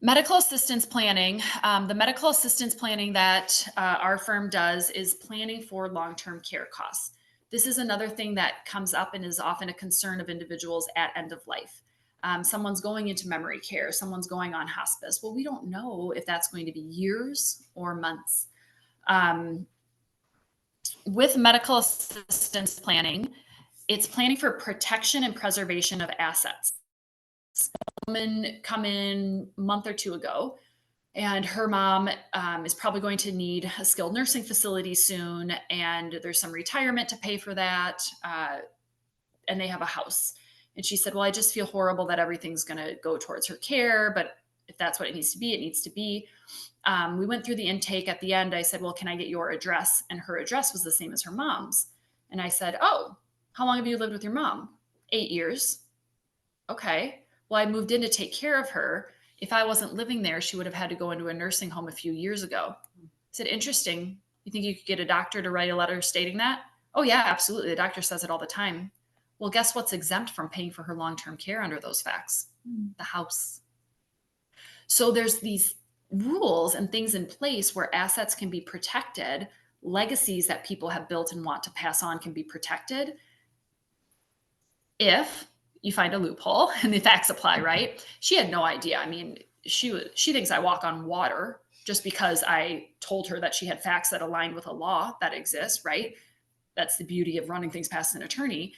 Medical assistance planning. The medical assistance planning that our firm does is planning for long-term care costs. This is another thing that comes up and is often a concern of individuals at end of life. Someone's going into memory care, someone's going on hospice. Well, we don't know if that's going to be years or months. With medical assistance planning, it's planning for protection and preservation of assets. A woman come in a month or two ago, and her mom is probably going to need a skilled nursing facility soon, and there's some retirement to pay for that, and they have a house. And she said, well, I just feel horrible that everything's going to go towards her care, but if that's what it needs to be, it needs to be. We went through the intake. At the end, I said, well, can I get your address? And her address was the same as her mom's. And I said, oh, how long have you lived with your mom? 8 years. Okay. Well, I moved in to take care of her. If I wasn't living there, she would have had to go into a nursing home a few years ago. I said, interesting. You think you could get a doctor to write a letter stating that? Oh, yeah, absolutely. The doctor says it all the time. Well, guess what's exempt from paying for her long-term care under those facts? The house. So there's these rules and things in place where assets can be protected, legacies that people have built and want to pass on can be protected if you find a loophole and the facts apply, right? She had no idea. I mean, she thinks I walk on water just because I told her that she had facts that aligned with a law that exists, right? That's the beauty of running things past an attorney.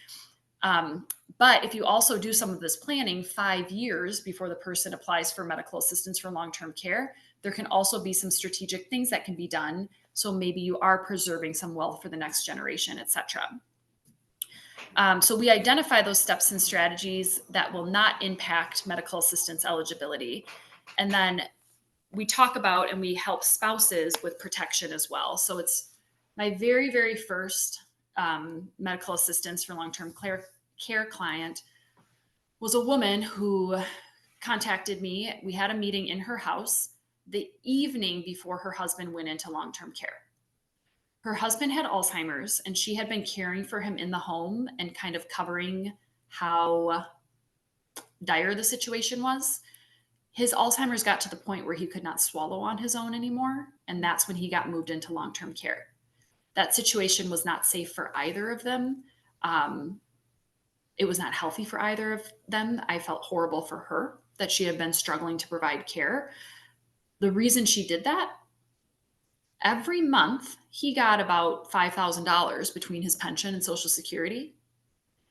But if you also do some of this planning 5 years before the person applies for medical assistance for long-term care, there can also be some strategic things that can be done. So maybe you are preserving some wealth for the next generation, et cetera. So we identify those steps and strategies that will not impact medical assistance eligibility. And then we talk about and we help spouses with protection as well. So it's my very, very first medical assistance for long-term care client was a woman who contacted me. We had a meeting in her house the evening before her husband went into long-term care. Her husband had Alzheimer's, and she had been caring for him in the home and kind of covering how dire the situation was. His Alzheimer's got to the point where he could not swallow on his own anymore, and that's when he got moved into long-term care. That situation was not safe for either of them. It was not healthy for either of them. I felt horrible for her that she had been struggling to provide care. The reason she did that, every month he got about $5,000 between his pension and Social Security.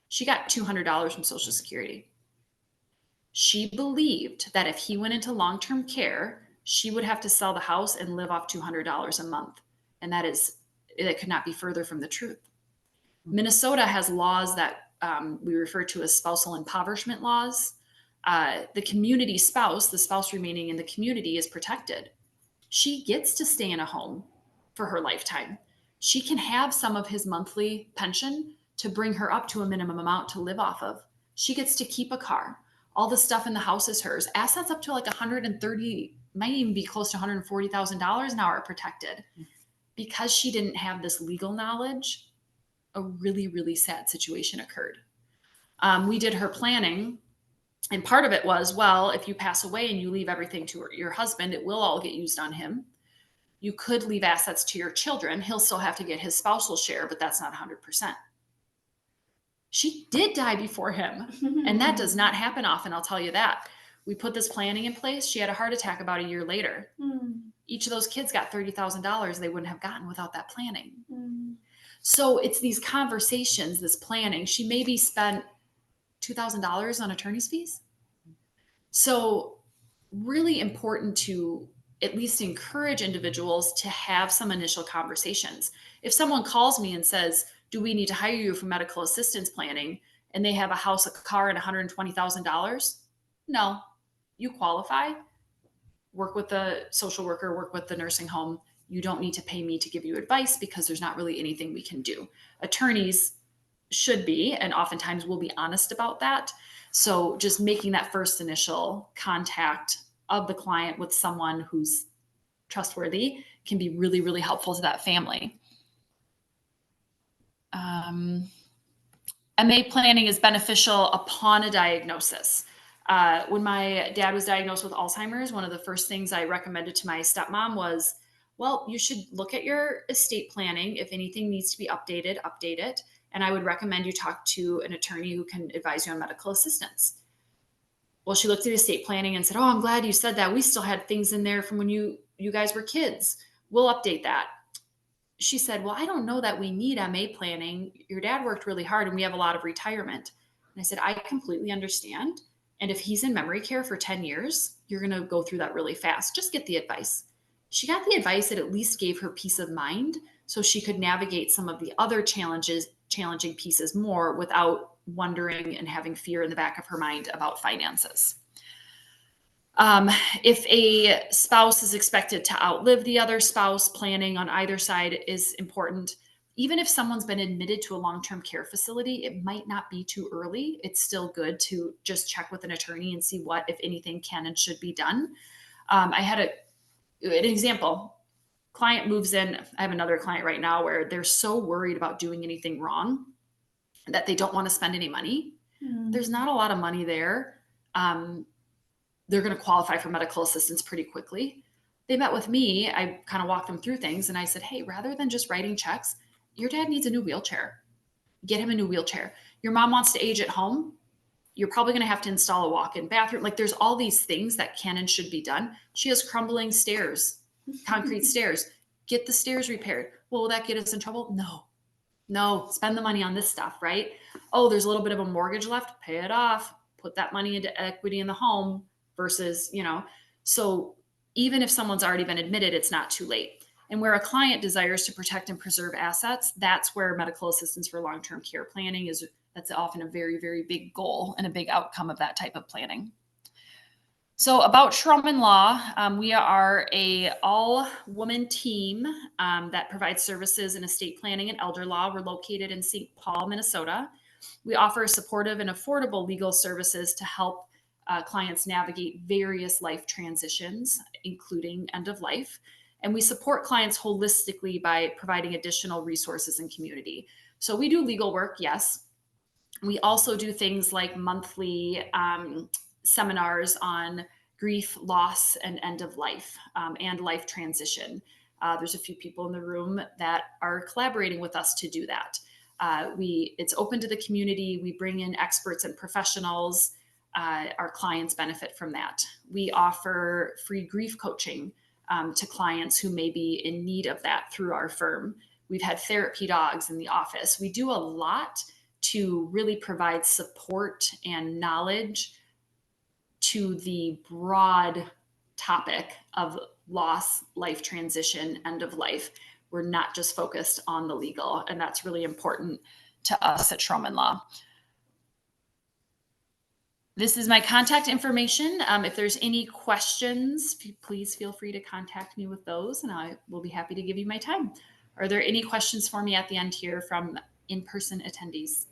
She got $200 from Social Security. She believed that if he went into long-term care, she would have to sell the house and live off $200 a month. And that could not be further from the truth. Minnesota has laws that we refer to as spousal impoverishment laws. The community spouse, the spouse remaining in the community, is protected. She gets to stay in a home for her lifetime. She can have some of his monthly pension to bring her up to a minimum amount to live off of. She gets to keep a car. All the stuff in the house is hers. Assets up to like $130,000, might even be close to $140,000 now are protected. because she didn't have this legal knowledge, a really, really sad situation occurred. We did her planning, and part of it was, well, if you pass away and you leave everything to your husband, it will all get used on him. You could leave assets to your children. He'll still have to get his spousal share, but that's not 100%. She did die before him, and that does not happen often, I'll tell you that. We put this planning in place. She had a heart attack about a year later. Each of those kids got $30,000 they wouldn't have gotten without that planning. So it's these conversations, this planning. She maybe spent $2,000 on attorney's fees. So really important to at least encourage individuals to have some initial conversations. If someone calls me and says, do we need to hire you for medical assistance planning? And they have a house, a car, and $120,000. No, you qualify. Work with the social worker, work with the nursing home. You don't need to pay me to give you advice because there's not really anything we can do. Attorneys should be, and oftentimes will be honest about that. So just making that first initial contact of the client with someone who's trustworthy can be really, really helpful to that family. MA planning is beneficial upon a diagnosis. When my dad was diagnosed with Alzheimer's, one of the first things I recommended to my stepmom was, well, you should look at your estate planning. If anything needs to be updated, update it. And I would recommend you talk to an attorney who can advise you on medical assistance. Well, she looked at estate planning and said, oh, I'm glad you said that. We still had things in there from when you guys were kids. We'll update that. She said, well, I don't know that we need MA planning. Your dad worked really hard and we have a lot of retirement. And I said, I completely understand. And if he's in memory care for 10 years, you're going to go through that really fast. Just get the advice. She got the advice that at least gave her peace of mind so she could navigate some of the other challenging pieces more without wondering and having fear in the back of her mind about finances. If a spouse is expected to outlive the other spouse, planning on either side is important. Even if someone's been admitted to a long-term care facility, it might not be too early. It's still good to just check with an attorney and see what, if anything, can and should be done. I had an example. Client moves in. I have another client right now where they're so worried about doing anything wrong that they don't want to spend any money. There's not a lot of money there. They're going to qualify for medical assistance pretty quickly. They met with me. I kind of walked them through things and I said, hey, rather than just writing checks, your dad needs a new wheelchair. Get him a new wheelchair. Your mom wants to age at home. You're probably going to have to install a walk-in bathroom. Like there's all these things that can and should be done. She has crumbling stairs, concrete stairs. Get the stairs repaired. Well, will that get us in trouble? No, spend the money on this stuff, right? Oh, there's a little bit of a mortgage left. Pay it off. Put that money into equity in the home versus, so even if someone's already been admitted, it's not too late. And where a client desires to protect and preserve assets, that's where medical assistance for long-term care planning is. That's often a very, very big goal and a big outcome of that type of planning. So about Schromen Law, we are a all-woman team that provides services in estate planning and elder law. We're located in St. Paul, Minnesota. We offer supportive and affordable legal services to help clients navigate various life transitions, including end of life. And we support clients holistically by providing additional resources and community. So we do legal work, yes. We also do things like monthly seminars on grief, loss, and end of life, and life transition. There's a few people in the room that are collaborating with us to do that. It's open to the community. We bring in experts and professionals. Our clients benefit from that. We offer free grief coaching to clients who may be in need of that through our firm. We've had therapy dogs in the office. We do a lot to really provide support and knowledge to the broad topic of loss, life transition, end of life. We're not just focused on the legal, and that's really important to us at Schromen Law. This is my contact information. If there's any questions, please feel free to contact me with those, and I will be happy to give you my time. Are there any questions for me at the end here from in-person attendees?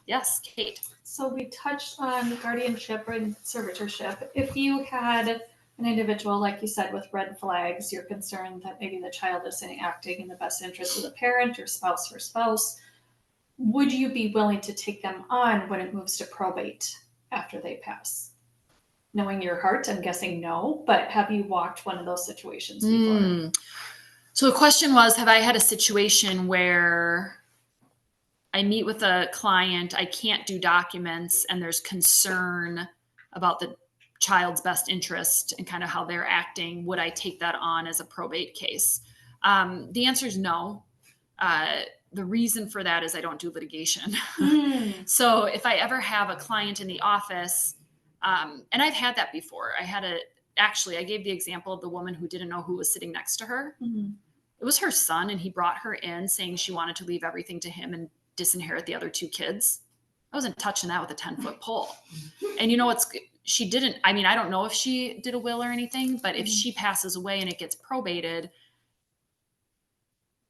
Yes, Kate. So we touched on guardianship and servitorship. If you had an individual, like you said, with red flags, you're concerned that maybe the child isn't acting in the best interest of the parent or spouse, would you be willing to take them on when it moves to probate after they pass? Knowing your heart, I'm guessing no, but have you walked one of those situations before? So the question was, have I had a situation where I meet with a client, I can't do documents, and there's concern about the child's best interest and kind of how they're acting? Would I take that on as a probate case? The answer is no. The reason for that is I don't do litigation. So if I ever have a client in the office, and I've had that before. I gave the example of the woman who didn't know who was sitting next to her. It was her son, and he brought her in saying she wanted to leave everything to him and disinherit the other two kids. I wasn't touching that with a 10-foot pole. And you know what's, she didn't, I mean, I don't know if she did a will or anything, but if she passes away and it gets probated,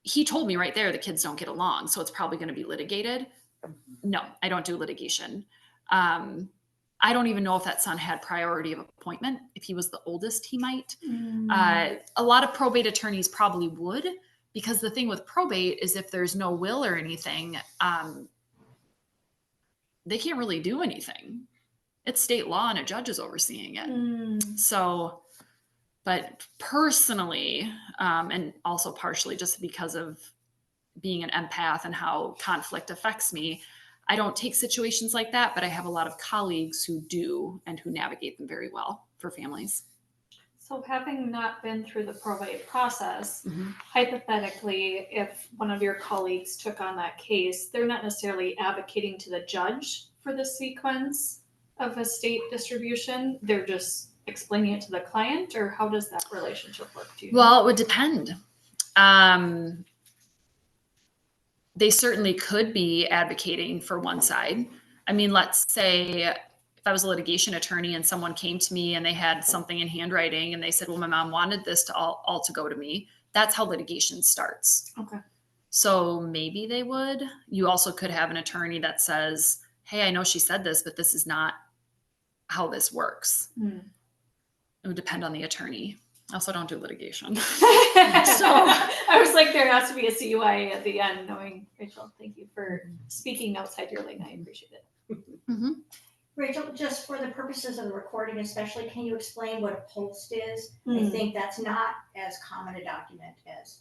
he told me right there, the kids don't get along. So it's probably going to be litigated. No, I don't do litigation. I don't even know if that son had priority of appointment. If he was the oldest, he might. A lot of probate attorneys probably would, because the thing with probate is if there's no will or anything, they can't really do anything. It's state law and a judge is overseeing it. So, but personally, and also partially just because of being an empath and how conflict affects me, I don't take situations like that, but I have a lot of colleagues who do and who navigate them very well for families. So having not been through the probate process, hypothetically, if one of your colleagues took on that case, they're not necessarily advocating to the judge for the sequence of estate distribution. They're just explaining it to the client, or how does that relationship work? Do you know? Well, it would depend. They certainly could be advocating for one side. I mean, let's say if I was a litigation attorney and someone came to me and they had something in handwriting and they said, well, my mom wanted this to all to go to me. That's how litigation starts. Okay. So maybe they would. You also could have an attorney that says, hey, I know she said this, but this is not how this works. It would depend on the attorney. I also don't do litigation. So I was like, there has to be a CUI at the end, knowing Rachel, thank you for speaking outside your lane. I appreciate it. Rachel, just for the purposes of the recording especially, can you explain what a post is? I think that's not as common a document as,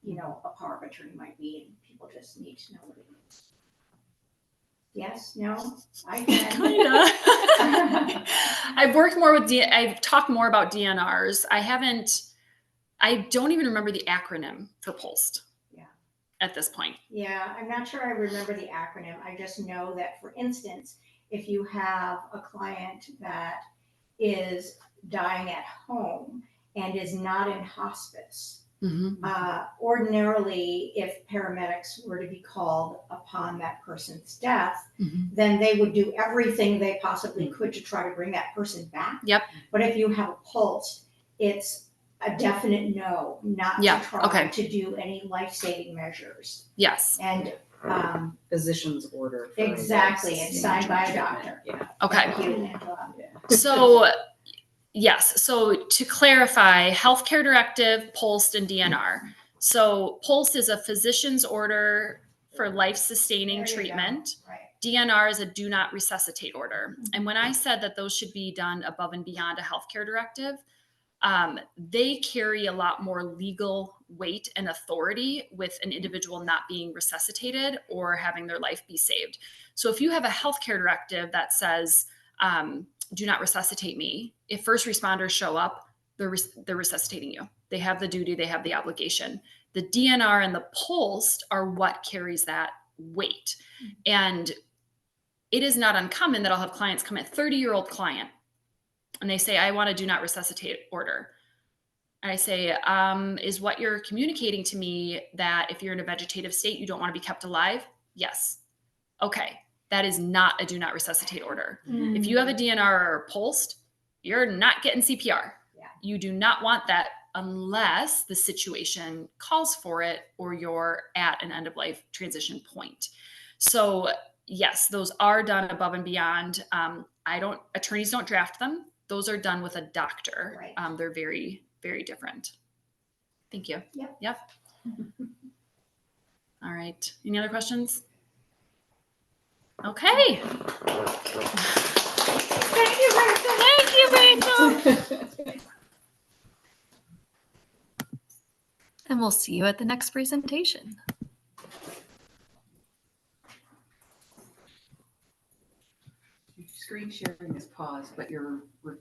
you know, a power of attorney might be, and people just need to know what it means. Yes? No? I can. I've talked more about DNRs. I don't even remember the acronym for post. At this point. Yeah, I'm not sure I remember the acronym. I just know that, for instance, if you have a client that is dying at home and is not in hospice, ordinarily, if paramedics were to be called upon that person's death, then they would do everything they possibly could to try to bring that person back. But if you have a pulse, it's a definite no, not to try to do any life-saving measures. And physician's order. Exactly, it's signed by a doctor. Okay. Thank you, Angela. So yes. So to clarify, healthcare directive, POLST, and DNR. So POLST is a physician's order for life-sustaining treatment. DNR is a do not resuscitate order. And when I said that those should be done above and beyond a healthcare directive, they carry a lot more legal weight and authority with an individual not being resuscitated or having their life be saved. So if you have a healthcare directive that says, do not resuscitate me, if first responders show up, they're resuscitating you. They have the duty, they have the obligation. The DNR and the POLST are what carries that weight. And it is not uncommon that I'll have clients come in, 30-year-old client, and they say, I want a do not resuscitate order. And I say, is what you're communicating to me that if you're in a vegetative state, you don't want to be kept alive? Yes. Okay. That is not a do not resuscitate order. If you have a DNR or a POLST, you're not getting CPR. You do not want that unless the situation calls for it or you're at an end of life transition point. So yes, those are done above and beyond. Attorneys don't draft them. those are done with a doctor. Right. They're very, very different. Thank you. Yep. All right. Any other questions? Okay. Thank you, Rachel. Thank you, Rachel. And we'll see you at the next presentation. Screen sharing is paused, but you're recording.